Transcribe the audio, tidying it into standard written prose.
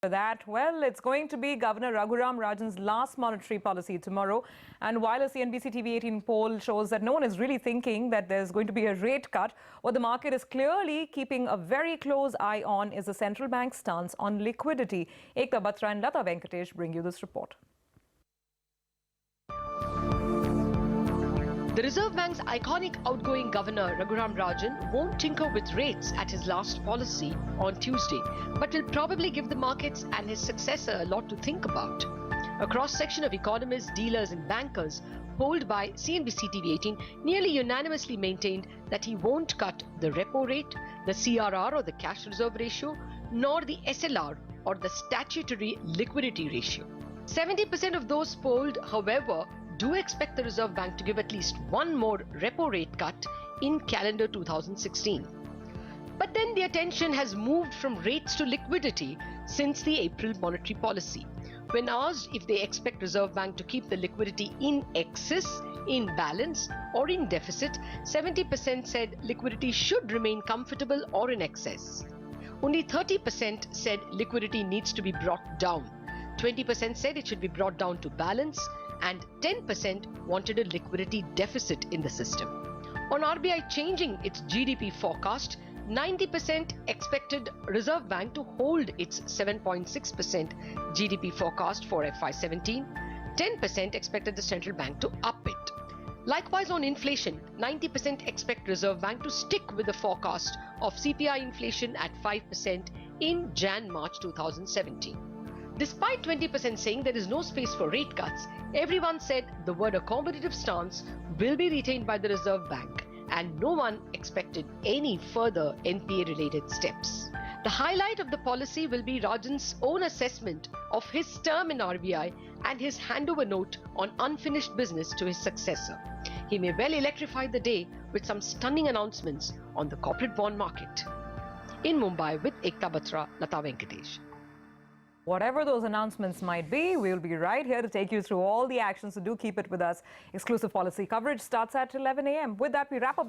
For that, well, it's going to be Governor Raghuram Rajan's last monetary policy tomorrow. And while a CNBC TV 18 poll shows that no one is really thinking that there's going to be a rate cut, what the market is clearly keeping a very close eye on is the central bank's stance on liquidity. Ekta and Lata Venkatesh bring you this report. The Reserve Bank's iconic outgoing Governor Raghuram Rajan won't tinker with rates at his last policy on Tuesday, but will probably give the markets and his successor a lot to think about. A cross-section of economists, dealers and bankers polled by CNBC TV 18 nearly unanimously maintained that he won't cut the repo rate, the CRR or the cash reserve ratio, nor the SLR or the statutory liquidity ratio. 70% of those polled, however, do expect the Reserve Bank to give at least one more repo rate cut in calendar 2016. But then the attention has moved from rates to liquidity since the April monetary policy. When asked if they expect Reserve Bank to keep the liquidity in excess, in balance or in deficit, 70% said liquidity should remain comfortable or in excess. Only 30% said liquidity needs to be brought down. 20% said it should be brought down to balance, and 10% wanted a liquidity deficit in the system. On RBI changing its GDP forecast, 90% expected Reserve Bank to hold its 7.6% GDP forecast for FY17. 10% expected the central bank to up it. Likewise on inflation, 90% expect Reserve Bank to stick with the forecast of CPI inflation at 5% in Jan-March 2017. Despite 20% saying there is no space for rate cuts, everyone said the word accommodative stance will be retained by the Reserve Bank, and no one expected any further NPA-related steps. The highlight of the policy will be Rajan's own assessment of his term in RBI and his handover note on unfinished business to his successor. He may well electrify the day with some stunning announcements on the corporate bond market. In Mumbai with Ekta, Lata Venkatesh. Whatever those announcements might be, we'll be right here to take you through all the actions, so do keep it with us. Exclusive policy coverage starts at 11 a.m. With that, we wrap up this